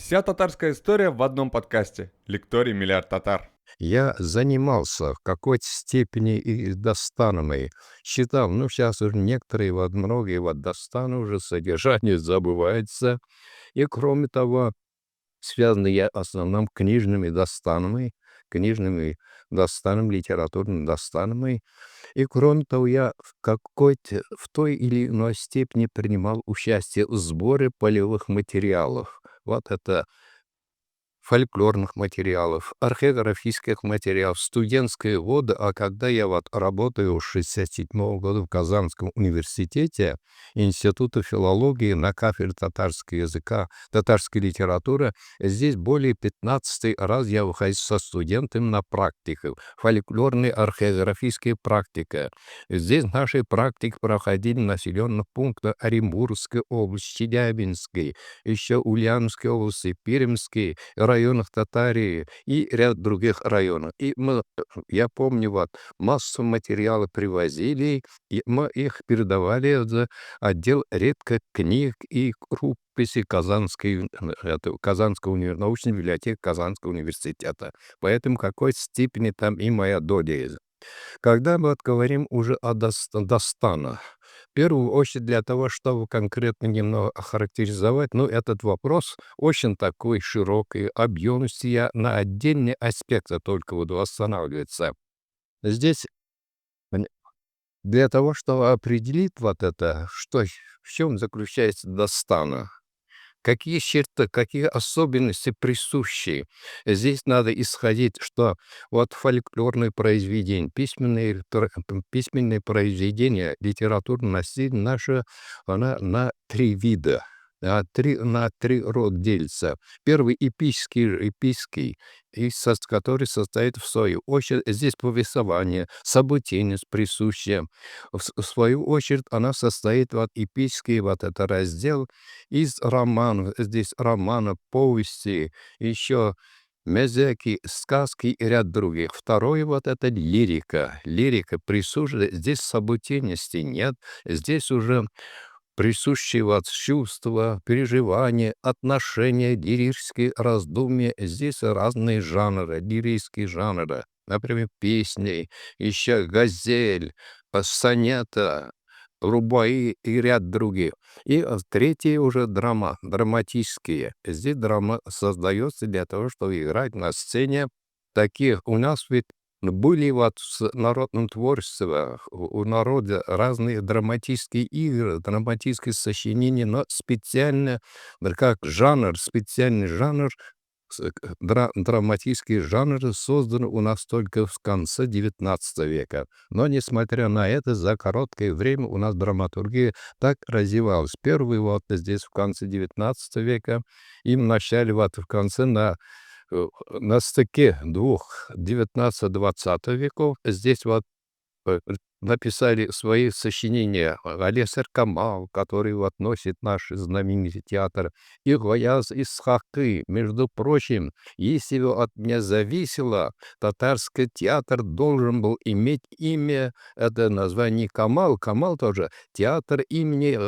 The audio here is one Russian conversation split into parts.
Вся татарская история в одном подкасте. Лекторий «Миллиард татар». Я занимался в какой-то степени и Достановой. Читал, ну, сейчас уже некоторые, вот многие вот Достану уже содержание забывается. И кроме того, связан я в основном книжными Достаном, литературным Достановой. И кроме того, я в той или иной степени принимал участие в сборе полевых материалов. Вот это фольклорных материалов, археографических материалов, студентские годы. А когда я вот работаю с 67 года в Казанском университете, Института филологии на кафедре татарского языка, татарской литературы, здесь более 15 раз я выхожу со студентами на практику, фольклорные археографические практика. Здесь наши практики проходили в населенных пунктах Оренбургской области, Челябинской, еще Ульяновской области, Пермской, районах Татарии и ряд других районов. Я помню, вот, массу материала привозили, и мы их передавали в отдел редких книг и рукописей Казанского научной библиотеки Казанского университета. Поэтому в какой-то степени там и моя доля есть. Когда мы вот говорим уже о Достанах, в первую очередь для того, чтобы конкретно немного охарактеризовать, ну, этот вопрос очень такой широкой объемности, я на отдельные аспекты только буду останавливаться. Здесь н- для того, чтобы определить вот это, в чем заключается Достана, какие черты, какие особенности присущи? Здесь надо исходить, что вот фольклорные произведения, письменные произведения, литературное наследие наше, она на три вида. На три рода делится. Первый эпический, который состоит в свою очередь, здесь повествование, событийность присущая. В свою очередь она состоит, вот эпический, вот это раздел, из романов, здесь романов, повести, еще мезеки, сказки и ряд других. Второе вот это лирика. Лирика присуща, здесь событийности нет, здесь уже присущие вот чувства, переживания, отношения, лирические раздумья. Здесь разные жанры, лирические жанры. Например, песни, еще газель, сонета, рубаи и ряд других. И третье уже драматические. Здесь драма создается для того, чтобы играть на сцене таких. У нас ведь были вот в народном творчестве, у народа разные драматические игры, драматические сочинения, но специально, да, как жанр, специальный жанр, драматические жанры созданы у нас только в конце XIX века. Но, несмотря на это, за короткое время у нас драматургия так развивалась. Первый вот здесь в конце XIX века и в начале, вот в конце, на стыке двух 19-20 веков, здесь вот написали свои сочинения Алиасер Камал, который вот носит наш знаменитый театр, и Гаяз Исхакы. Между прочим, если бы от меня зависело, татарский театр должен был иметь имя, это название не Камал, Камал тоже, театр имени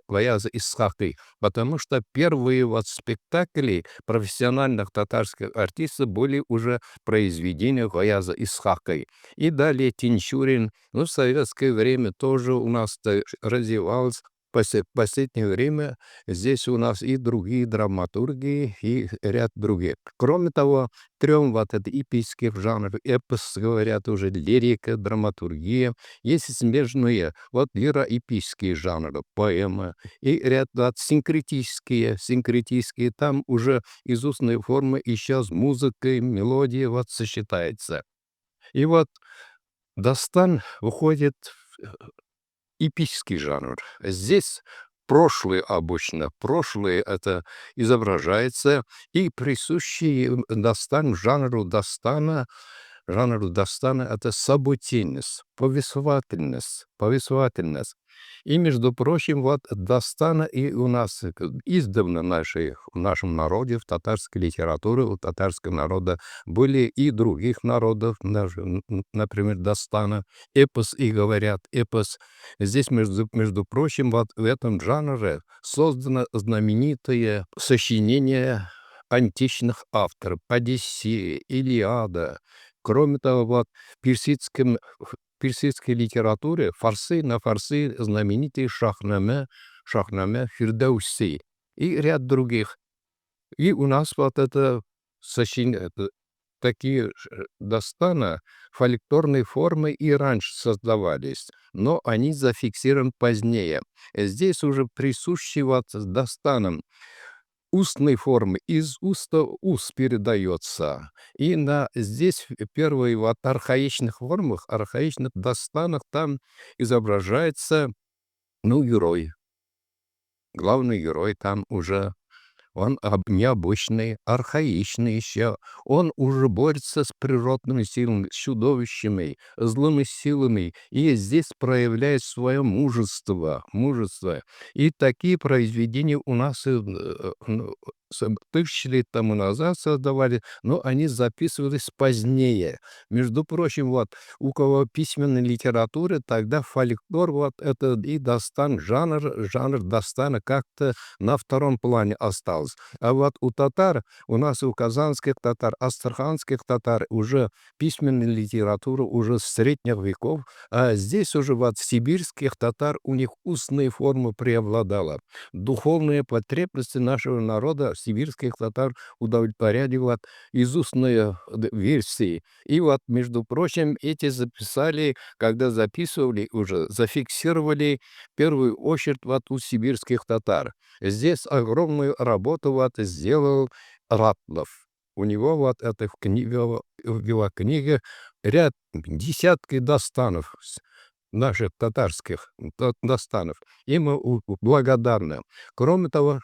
Гаяза Исхакы, потому что первые вот спектакли профессиональных татарских артистов были уже произведения Гаяза Исхакой. И далее Тинчурин. Ну, в советское время тоже у нас развивалось. Последнее время здесь у нас и другие драматурги, и ряд других. Кроме того, трем вот это эпических жанров, эпос, говорят уже, лирика, драматургия, есть смежные, вот лироэпические жанры, поэмы, и ряд вот, синкретические, там уже из устной формы еще с музыкой, мелодия вот сочетается. И вот Дастан выходит в эпический жанр. Здесь прошлое это изображается, и присущий жанру Дастана это событийность, повествовательность. И, между прочим, вот Дастана и у нас издавна в нашем народе, в татарской литературе, у татарского народа были и других народов, даже, например, Дастана, эпос, и говорят, эпос. Здесь, между прочим, вот в этом жанре создано знаменитое сочинение античных авторов: Одиссея, Илиада. Кроме того, вот в персидской литературе на фарси знаменитый Шахнаме Фирдауси и ряд других. И у нас вот это такие дастана, фольклорные формы и раньше создавались, но они зафиксированы позднее. Здесь уже присущи вот дастанам устной формы, из уста в уст передается. И здесь первые вот архаичных формах, архаичных дастанах там изображается, ну, герой. Главный герой там уже он необычный, архаичный еще. Он уже борется с природными силами, с чудовищами, злыми силами. И здесь проявляет свое мужество. И такие произведения у нас ну, тысячи лет тому назад создавали, но они записывались позднее. Между прочим, вот у кого письменной литературы, тогда фольклор, вот это и жанр дастана как-то на втором плане остался. А вот у татар, у нас у казанских татар, астраханских татар уже письменная литература уже с средних веков, а здесь уже вот сибирских татар у них устные формы преобладала. Духовные потребности нашего народа, сибирских татар, удовлетворяли вот из устной версии. И вот, между прочим, эти записали, когда записывали, уже зафиксировали в первую очередь вот у сибирских татар. Здесь огромную работу вот сделал Ратлов. У него вот это в книге ряд десятки дастанов наших татарских дастанов. Им мы благодарны. Кроме того,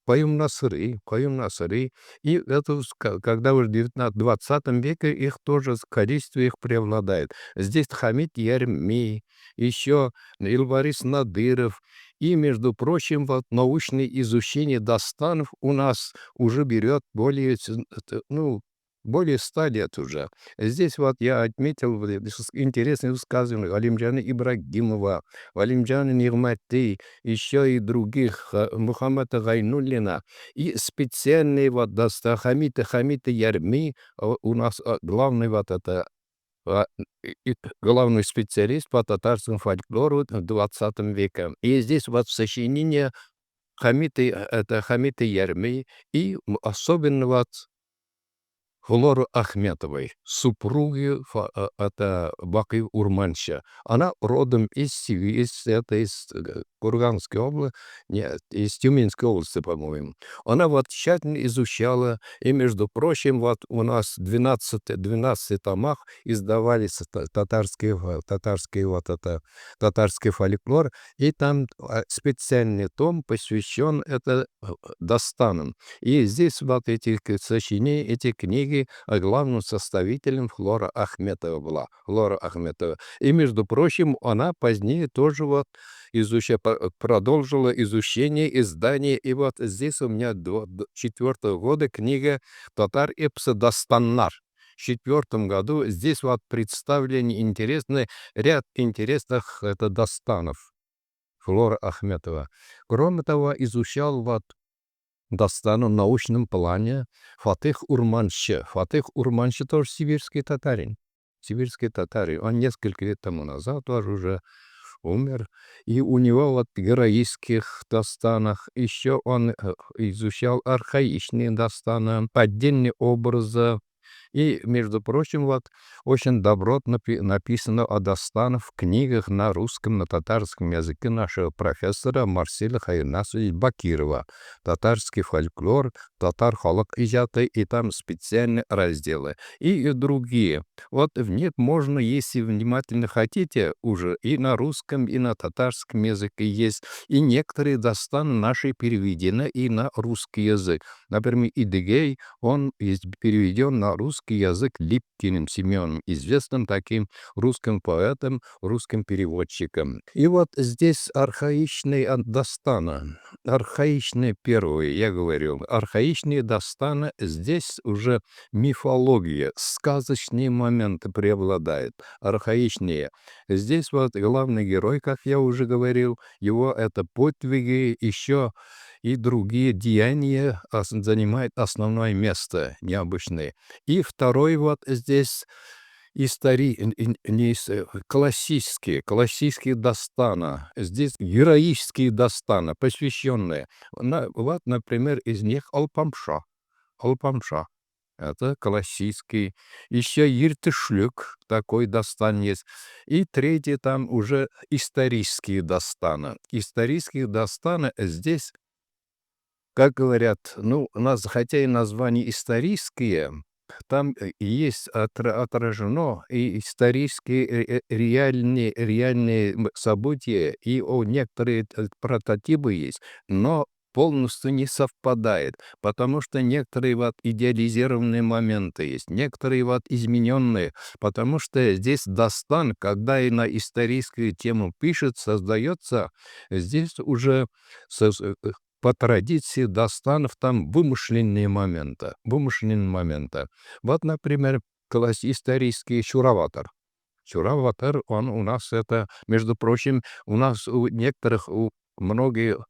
Каюм Насыры, и это когда уже в 19-20 веке их тоже количество их преобладает. Здесь Хамид Ярми, еще Илварис Надыров. И, между прочим, вот научное изучение дастанов у нас уже берет более 100 лет уже. Здесь вот я отметил вот интересные высказывания Галимджана Ибрагимова, Галимджана Нигмати, еще и других, Мухаммада Гайнуллина. И специальные вот Хамита Ярми, у нас главный вот это а, главный специалист по татарскому фольклору 20 века. И здесь вот сочинение Хамиты Ярми и особенно вот Флоры Ахметовой, супруги это Бакы Урманща. Она родом из Курганской области, нет, из Тюменской области, по-моему. Она вот тщательно изучала, и, между прочим, вот у нас 12 томах издавались татарский фольклор, и там специальный том посвящен Дастанам. И здесь вот эти сочинения, эти книги, главным составителем Флора Ахметова была. Флора Ахметова. И, между прочим, она позднее тоже вот продолжила изучение, издание. И вот здесь у меня до 4 года книга «Татар Эпса Дастаннар». В 4 году здесь вот представлены ряд интересных дастанов Флора Ахметова. Кроме того, изучал вот Дастана в научном плане Фатых Урманщи. Фатых Урманщи тоже сибирский татарин. Сибирский татарин. Он несколько лет тому назад тоже уже умер. И у него вот в героических дастанах еще он изучал архаичные дастаны, поддельные образы. И, между прочим, вот очень добротно написано о Дастанах в книгах на русском, на татарском языке нашего профессора Марселя Хайнасовича Бакирова. Татарский фольклор, татар халык иҗаты, и там специальные разделы. И другие. Вот в них можно, если внимательно хотите, уже и на русском, и на татарском языке есть. И некоторые дастаны наши переведены и на русский язык. Например, Идыгей, он есть переведен на русский язык Липкиным Семеном, известным таким русским поэтом, русским переводчиком. И вот здесь архаичные дастана, архаичные первые, я говорю, архаичные дастана, здесь уже мифология, сказочные моменты преобладают, архаичные. Здесь вот главный герой, как я уже говорил, его это подвиги, еще и другие деяния занимают основное место необычное. И второй вот здесь классические дастана. Здесь героические дастана, посвященные. Вот, например, из них Алпамша. Алпамша. Это классический. Еще Иртышлюк, такой дастан есть. И третий там уже исторические дастаны. Исторические дастаны здесь, как говорят, ну, у нас, хотя и названия исторические, там есть отражено и исторические реальные события, и некоторые прототипы есть, но полностью не совпадает, потому что некоторые вот идеализированные моменты есть, некоторые вот измененные, потому что здесь Дастан, когда и на историческую тему пишет, создается здесь уже по традиции Дастанов там вымышленные моменты. Вот, например, исторический Чураватар. Чураватар, он у нас это, между прочим, у нас у некоторых, у многих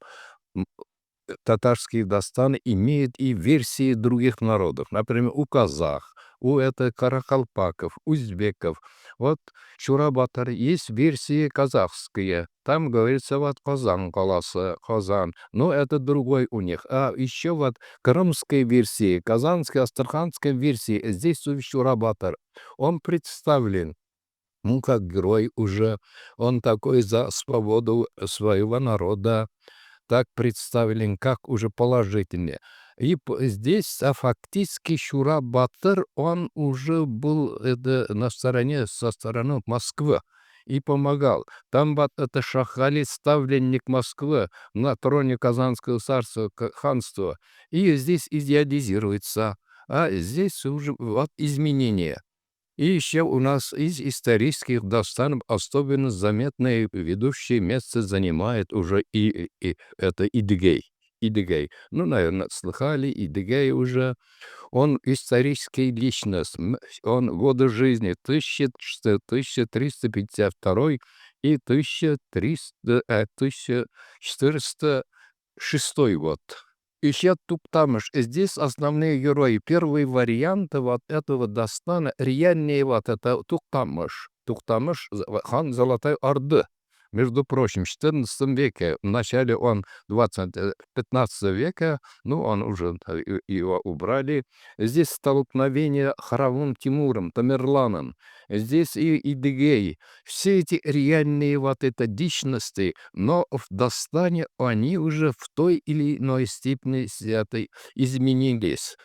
татарские дастаны имеют и версии других народов. Например, у казах, у каракалпаков, узбеков. Вот Чурабатар есть версии казахские. Там говорится вот Казан, Каласа, Казан. Но это другой у них. А еще вот крымской версии, казанской, астраханской версии. Здесь у Чурабатар. Он представлен, ну, как герой уже. Он такой за свободу своего народа так представлен, как уже положительнее. И здесь, фактически Чура-Батыр, он уже был со стороны Москвы и помогал. Там вот это Шахали, ставленник Москвы на троне Казанского царства, ханства, и здесь идеализируется. А здесь уже вот изменения. И еще у нас из исторических достанов особенно заметное ведущее место занимает уже и это Идыгей. Идыгей. Ну, наверное, слыхали, Идыгей уже. Он историческая личность. Он годы жизни 1352 и 1406 год. Еще Туктамыш. Здесь основные герои. Первый вариант вот этого Дастана реальнее вот это Туктамыш. Туктамыш, хан Золотой Орды. Между прочим, в XIV веке, в начале он 15 века, ну, он уже, его убрали. Здесь столкновение Харавун Тимуром, Тамерланом. Здесь и Идыгей. Все эти реальные вот это личности, но в Дастане они уже в той или иной степени изменились.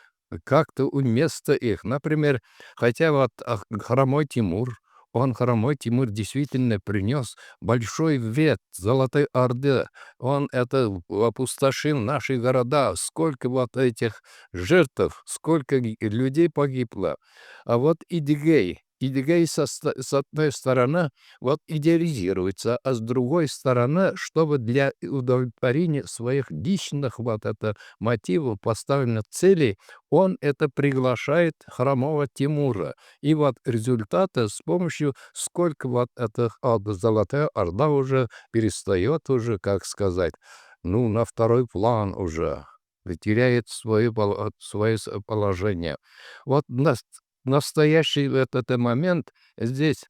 Как-то вместо их. Например, хотя вот Хромой Тимур действительно принес большой вред Золотой Орде. Он это опустошил наши города. Сколько вот этих жертв, сколько людей погибло. А вот Идыгей с одной стороны вот идеализируется, а с другой стороны, чтобы для удовлетворения своих личных вот это мотивов, поставленных целей, он это приглашает Хромого Тимура. И вот результаты с помощью сколько вот этих Золотая Орда уже перестает уже, как сказать, ну, на второй план уже, теряет свое положение. Вот настоящий этот момент здесь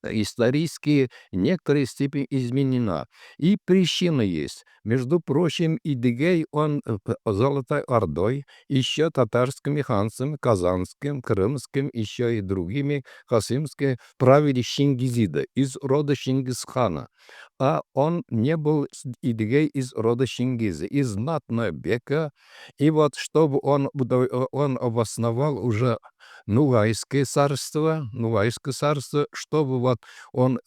исторически в некоторой степени изменена. И причина есть. Между прочим, Идыгей, он Золотой Ордой, еще татарскими ханцами, казанским, крымским, еще и другими хасимскими правили Чингизида из рода Чингисхана. А он не был Идыгей из рода Чингиза, из знатного бека. И вот чтобы он обосновал уже Нугайское царство, чтобы вот он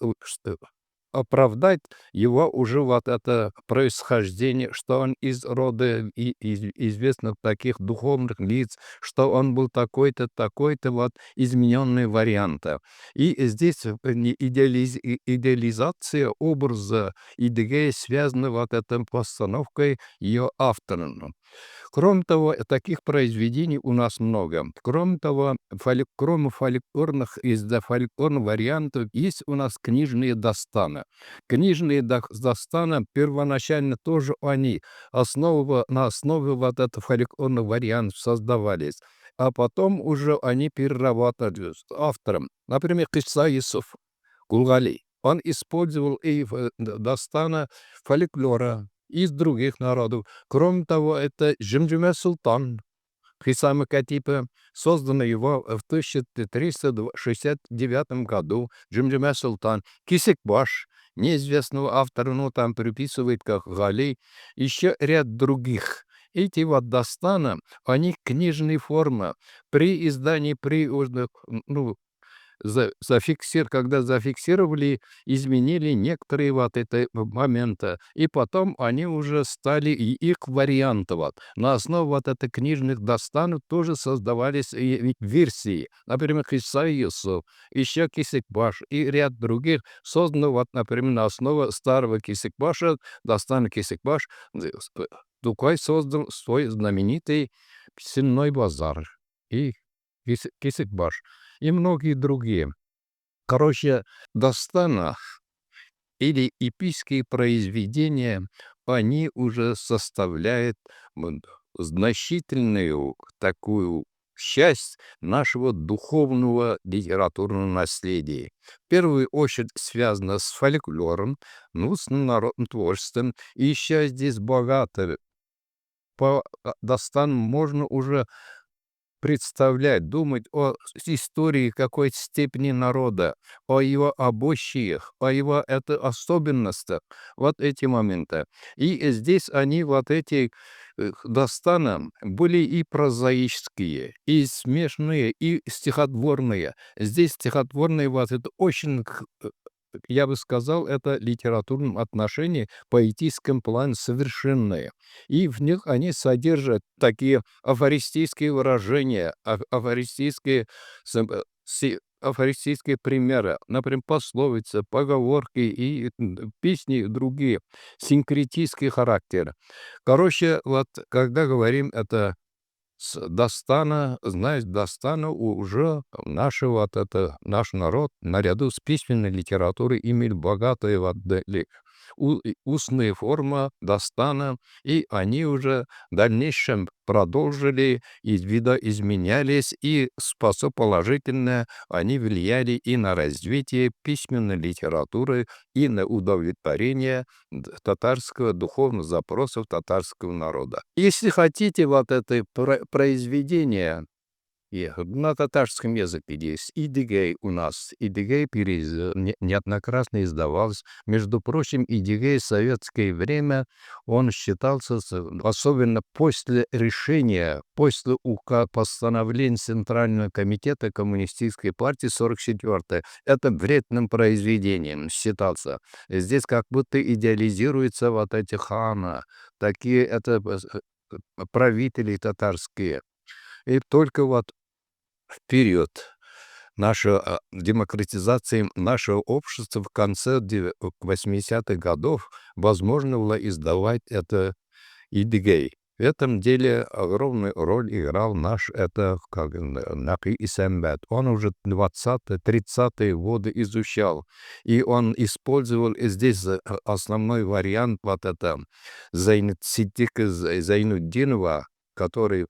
оправдать его уже вот это происхождение, что он из рода известных таких духовных лиц, что он был такой-то вот измененный варианта. И здесь идеализация образа Идыгея связана вот этой постановкой ее автором. Кроме того, таких произведений у нас много. Кроме того, кроме фольклорных, из-за фольклорных вариантов, есть у нас книжные дастаны. Книжные дастаны первоначально тоже они на основе вот этого фольклорных вариантов создавались. А потом уже они перерабатывались автором. Например, Кыса Юсуф Гулгали. Он использовал и дастана фольклора из других народов. Кроме того, это Джимджиме Султан Хисама Катипа, созданный его в 1369 году. Джимджиме Султан, Кисикбаш, неизвестного автора, но там приписывает как Гали, еще ряд других. Эти вот дастана, они книжной формы. При издании, ну, когда зафиксировали, изменили некоторые вот это моменты, и потом они уже стали и их варианты вот. На основе вот это книжных достанов тоже создавались и версии. Например, Иса Юсуф, еще Кисикбаш и ряд других созданы вот, например, на основе старого Кисикбаша, достан Кисикбаш, Тукай создал свой знаменитый Сенной базар и Кисикбаш и многие другие. Короче, Дастана или эпические произведения, они уже составляют значительную такую часть нашего духовного литературного наследия. В первую очередь связано с фольклором, ну, с народным творчеством. И еще здесь богато. По Дастану можно уже представлять, думать о истории какой-то степени народа, о его обычаях, о его особенностях, вот эти моменты. И здесь они, вот эти дастаны, были и прозаические, и смешные, и стихотворные. Здесь стихотворные вот это очень, я бы сказал, это литературном отношении, поэтическом плане совершенные. И в них они содержат такие афористические выражения, афористические примеры, например, пословицы, поговорки и песни другие, синкретический характер. Короче, вот когда говорим это с Дастана, знаешь, Дастана уже наш народ наряду с письменной литературой имел богатые вот устные формы Дастана, и они уже в дальнейшем продолжили и видоизменялись, и положительно они влияли и на развитие письменной литературы, и на удовлетворение татарского духовных запросов татарского народа. Если хотите, вот это произведение на татарском языке есть Идигей у нас. Идигей неоднократно издавался. Между прочим, Идигей в советское время, он считался, особенно после решения, после постановления Центрального комитета Коммунистической партии 44 это вредным произведением считался. Здесь как будто идеализируются вот эти ханы, такие это правители татарские. И только вот в период нашей демократизации нашего общества в конце 80-х годов возможно было издавать это Идигей. В этом деле огромную роль играл наш Наки Исамбет. Он уже 20-30-е годы изучал, и он использовал здесь основной вариант вот это Зайнудсидика Зайнуддинова, который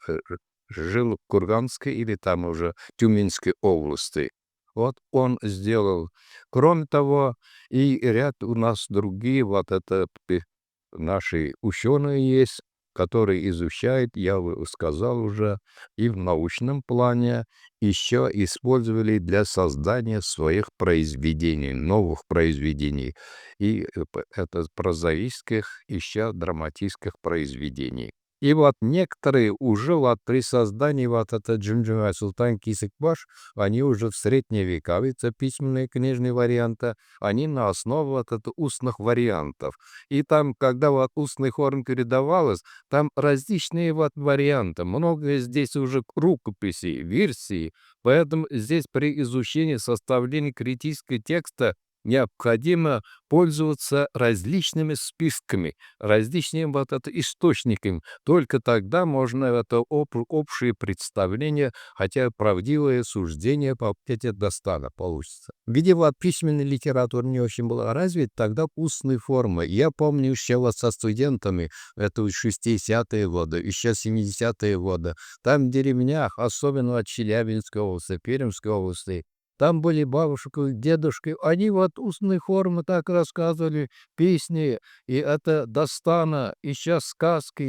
жил в Курганской или там уже Тюменской области. Вот он сделал. Кроме того, и ряд у нас другие, вот это наши ученые есть, которые изучают, я сказал уже, и в научном плане еще использовали для создания своих произведений, новых произведений, и это прозаических, еще драматических произведений. И вот некоторые уже вот при создании вот это Джимджима Султан Кисикбаш, они уже в средние века, это письменные книжные варианты, они на основе вот это устных вариантов. И там, когда вот устный форм передавалось, там различные вот варианты, много здесь уже рукописей, версий, поэтому здесь при изучении составлении критического текста необходимо пользоваться различными списками, различными вот это источниками. Только тогда можно это общее представление, хотя правдивое суждение по эти Дастана получится. Где вот письменная литература не очень была развита, тогда устные формы. Я помню еще вот со студентами, это 60-е годы, еще 70-е годы, там в деревнях, особенно от Челябинской области, Пермской области, там были бабушки, дедушки, они вот устные формы так рассказывали, песни, и это Дастана, и сейчас сказки.